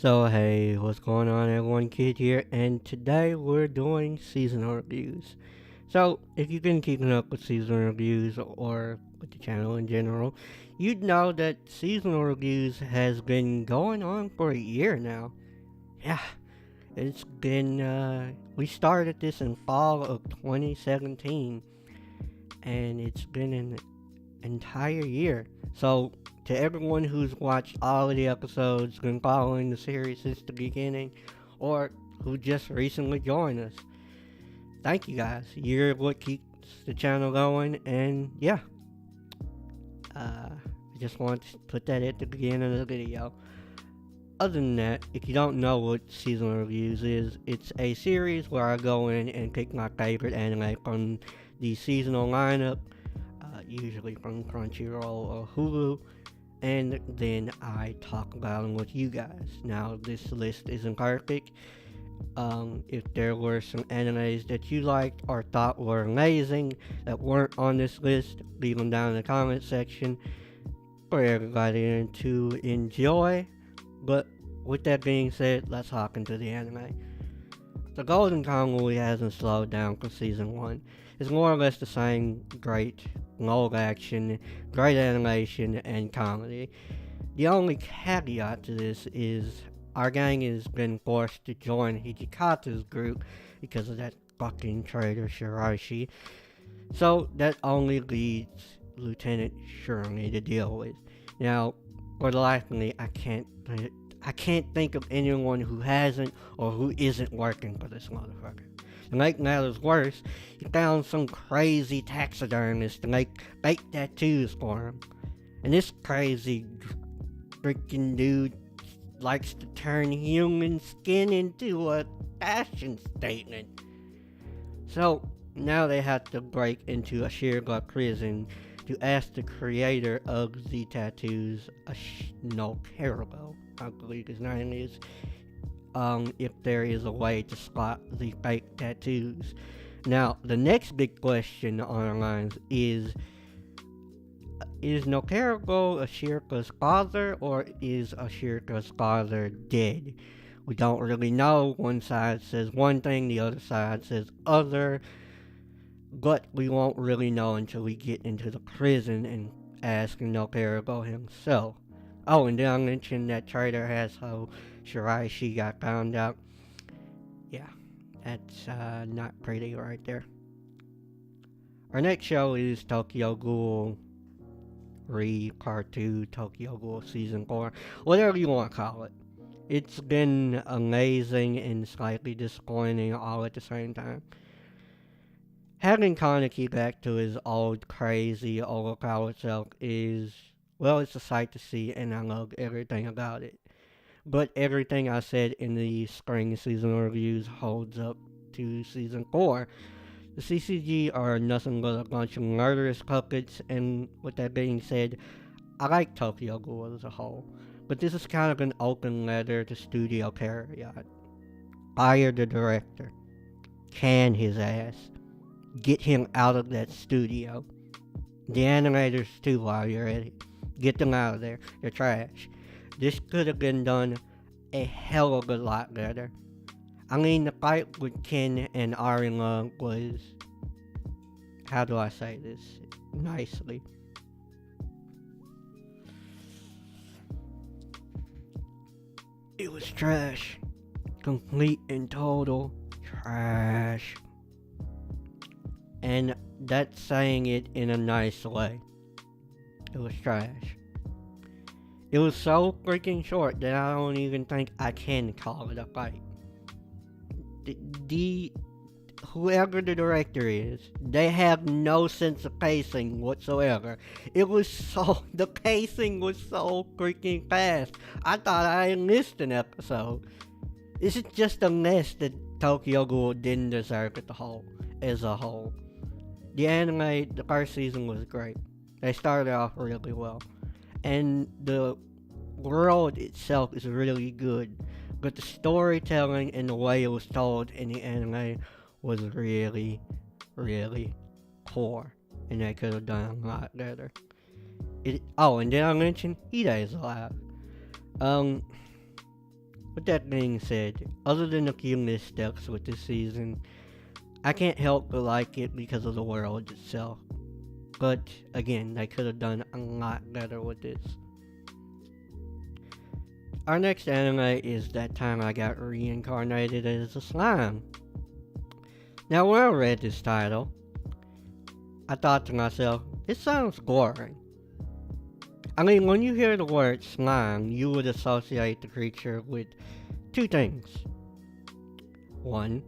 So hey, what's going on everyone, Kid here, and today we're doing seasonal reviews. So if you've been keeping up with seasonal reviews or with the channel in general, you'd know that seasonal reviews has been going on for a year now. Yeah, it's been, we started this in fall of 2017, and it's been an entire year. So, to everyone who's watched all of the episodes, been following the series since the beginning, or who just recently joined us, thank you guys. You're what keeps the channel going, and yeah, I just want to put that at the beginning of the video. Other than that, if you don't know what seasonal reviews is, it's a series where I go in and pick my favorite anime from the seasonal lineup, usually from Crunchyroll or Hulu, and then I talk about them with you guys. Now, this list isn't perfect. If there were some animes that you liked or thought were amazing that weren't on this list, leave them down in the comment section for everybody to enjoy. But with that being said, let's hop into the anime. The Golden Kamuy hasn't slowed down from season 1. It's more or less the same great old action, great animation, and comedy. The only caveat to this is our gang has been forced to join Hijikata's group because of that fucking traitor Shiraishi. So that only leaves Lieutenant Shirley to deal with. Now, for the life of me, I can't think of anyone who hasn't or who isn't working for this motherfucker. To make matters worse, he found some crazy taxidermist to make fake tattoos for him. And this crazy freaking dude likes to turn human skin into a fashion statement. So now they have to break into a Shirga prison to ask the creator of the tattoos, no Carabo, I believe his name is, if there is a way to spot the fake tattoos. Now, the next big question on our minds is Nokarabo Ashirka's father, or is Ashirka's father dead? We don't really know. One side says one thing, the other side says other, but we won't really know until we get into the prison and ask Nokarabo himself. Oh, and then I mentioned that traitor asshole Shiraishi got found out. Yeah, that's not pretty right there. Our next show is Tokyo Ghoul Re Part 2, Tokyo Ghoul Season 4, whatever you want to call it. It's been amazing and slightly disappointing all at the same time. Having Kaneki back to his old crazy overpowered self is, well, it's a sight to see, and I love everything about it. But everything I said in the spring seasonal reviews holds up to season 4. The CCG are nothing but a bunch of murderous puppets, and with that being said, I like Tokyo Ghoul as a whole. But this is kind of an open letter to Studio Period. Fire the director. Can his ass. Get him out of that studio. The animators too, while you're at it. Get them out of there. They're trash. This could have been done a hell of a lot better. I mean, the fight with Ken and Arima was, how do I say this nicely? It was trash. Complete and total trash. And that's saying it in a nice way. It was trash. It was so freaking short that I don't even think I can call it a fight. Whoever the director is, they have no sense of pacing whatsoever. The pacing was so freaking fast. I thought I had missed an episode. This is just a mess that Tokyo Ghoul didn't deserve as a whole. The anime, the first season was great. They started off really well. And the world itself is really good, but the storytelling and the way it was told in the anime was really, really poor, and they could have done a lot better. And then I mentioned Hide is alive. With that being said, other than a few missteps with this season, I can't help but like it because of the world itself. But again, they could have done a lot better with this. Our next anime is That Time I Got Reincarnated as a Slime. Now, when I read this title, I thought to myself, it sounds gory. I mean, when you hear the word slime, you would associate the creature with two things. One,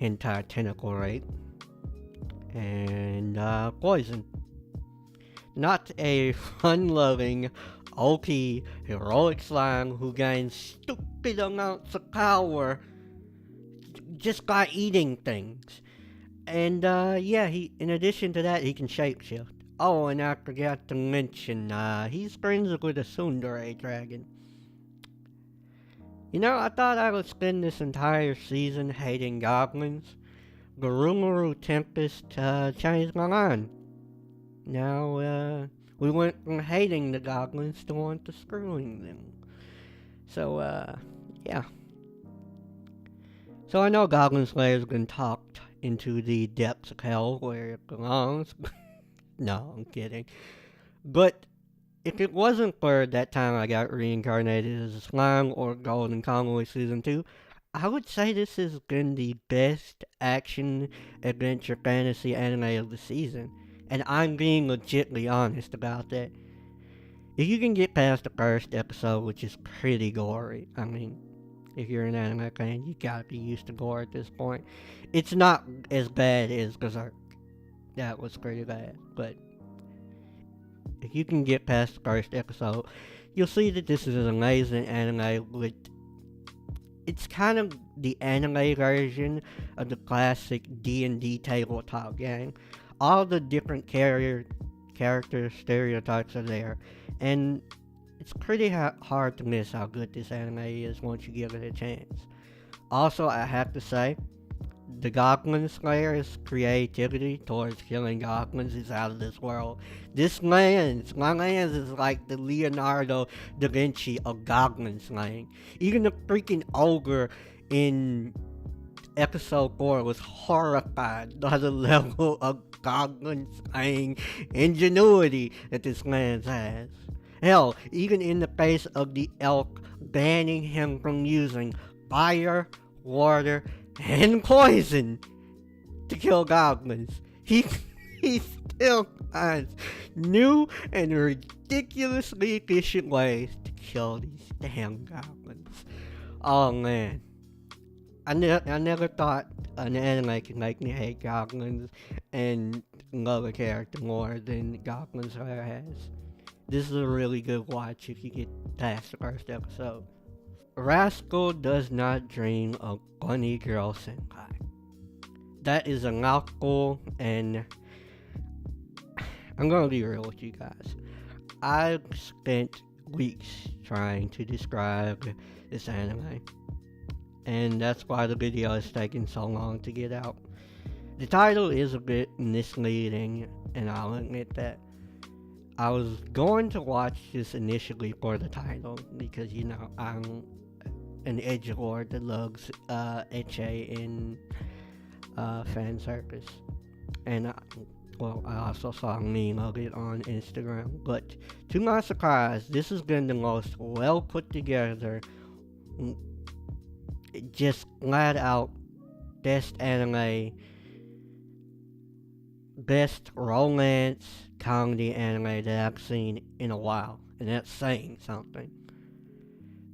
hentai tentacle rape, and poison. Not a fun-loving, OP, heroic slime who gains stupid amounts of power just by eating things. And yeah, in addition to that, he can shapeshift. Oh, and I forgot to mention, he's friends with a tsundere dragon. You know, I thought I would spend this entire season hating goblins. Garumuru Tempest changed my mind. Now, we went from hating the goblins to want to screwing them. So, yeah. So I know Goblin Slayer's been talked into the depths of hell where it belongs. No, I'm kidding. But if it wasn't for That Time I Got Reincarnated as a Slime or Golden Kamuy Season 2, I would say this has been the best action adventure fantasy anime of the season. And I'm being legitimately honest about that. If you can get past the first episode, which is pretty gory, I mean, if you're an anime fan, you gotta be used to gore at this point. It's not as bad as Berserk. That was pretty bad, but if you can get past the first episode, you'll see that this is an amazing anime with... It's kind of the anime version of the classic D&D tabletop game. All the different character stereotypes are there, and it's pretty hard to miss how good this anime is once you give it a chance. Also, I have to say, the Goblin Slayer's creativity towards killing goblins is out of this world. My man's is like the Leonardo da Vinci of goblin slaying. Even the freaking ogre in episode 4 was horrified by the level of goblin slaying ingenuity that this man has. Hell, even in the face of the elk banning him from using fire, water, and poison to kill goblins, he still finds new and ridiculously efficient ways to kill these damn goblins. Oh man, I never thought an anime could make me hate goblins and love a character more than Goblin Slayer has. This is a really good watch if you get past the first episode. Rascal does not dream of bunny girl senpai. That is a mouthful, and I'm gonna be real with you guys. I've spent weeks trying to describe this anime, and that's why the video is taking so long to get out. The title is a bit misleading, and I'll admit that. I was going to watch this initially for the title, because, you know, I'm an edgelord that loves ecche and fan service. And, I also saw a meme of it on Instagram. But, to my surprise, this has been the most well put together, just flat out best anime, best romance comedy anime that I've seen in a while, and that's saying something.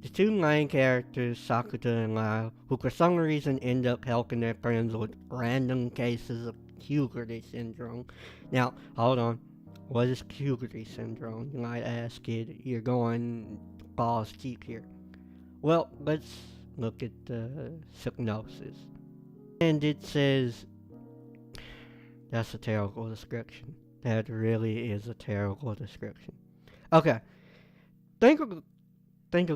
The two main characters, Sakuta and Lau, who for some reason end up helping their friends with random cases of Puberty syndrome. Now, hold on. What is puberty syndrome? You might ask, kid. You're going balls deep here. Well, let's look at the synopsis. And it says, that's a terrible description. That really is a terrible description. Okay, think of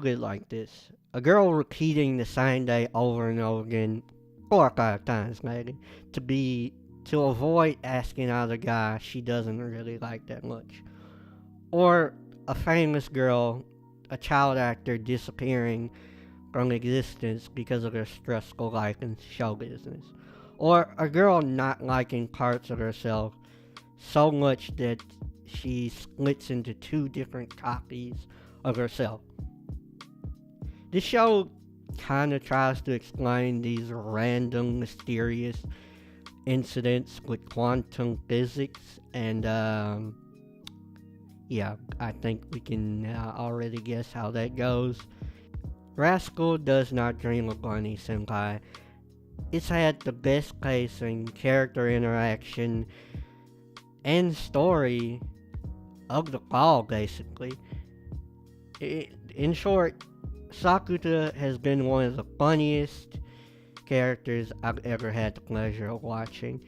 it like this. A girl repeating the same day over and over again, 4 or 5 times maybe, to avoid asking out a guy she doesn't really like that much. Or a famous girl, a child actor disappearing from existence because of their stressful life in show business. Or a girl not liking parts of herself so much that she splits into two different copies of herself. This show kind of tries to explain these random, mysterious incidents with quantum physics, and yeah, I think we can already guess how that goes. Rascal does not dream of Bunny Senpai. It's had the best pace and character interaction and story of the fall, basically. In short, Sakuta has been one of the funniest characters I've ever had the pleasure of watching.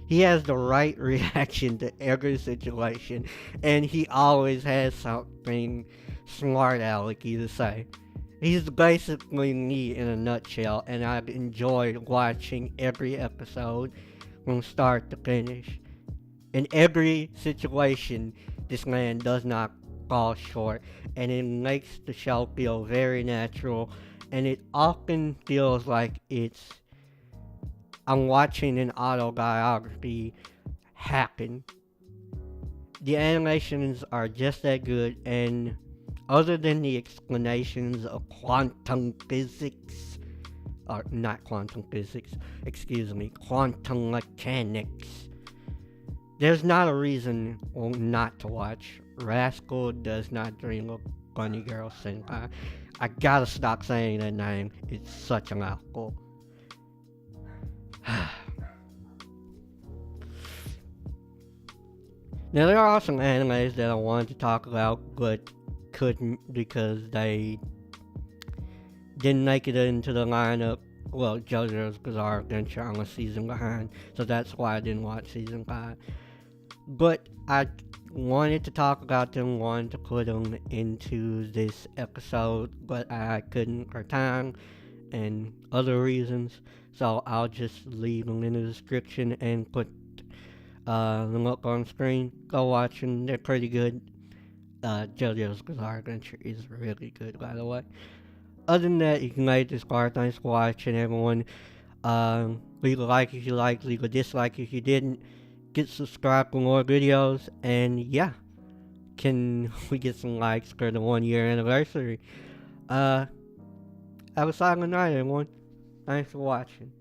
He has the right reaction to every situation, and he always has something smart alecky to say. He's basically me in a nutshell, and I've enjoyed watching every episode from start to finish. In every situation, this man does not fall short, and it makes the show feel very natural, and it often feels like I'm watching an autobiography happen. The animations are just that good, and other than the explanations of quantum physics, or not quantum physics, excuse me, quantum mechanics, there's not a reason not to watch. Rascal does not dream of Bunny Girl Senpai. I gotta stop saying that name. It's such a mouthful. Now there are some animes that I wanted to talk about, but couldn't because they didn't make it into the lineup. Well, JoJo's Bizarre Adventure, I'm a season behind, so that's why I didn't watch season 5. But I wanted to talk about them, wanted to put them into this episode, but I couldn't for time and other reasons, so I'll just leave them in the description and put them up on screen. Go watch them, they're pretty good. JoJo's Bizarre Adventure is really good, by the way. Other than that, you can rate this far. Thanks for watching, everyone. Leave a like if you liked, leave a dislike if you didn't. Get subscribed for more videos, and yeah, can we get some likes for the 1 year anniversary? Have a silent night, everyone. Thanks for watching.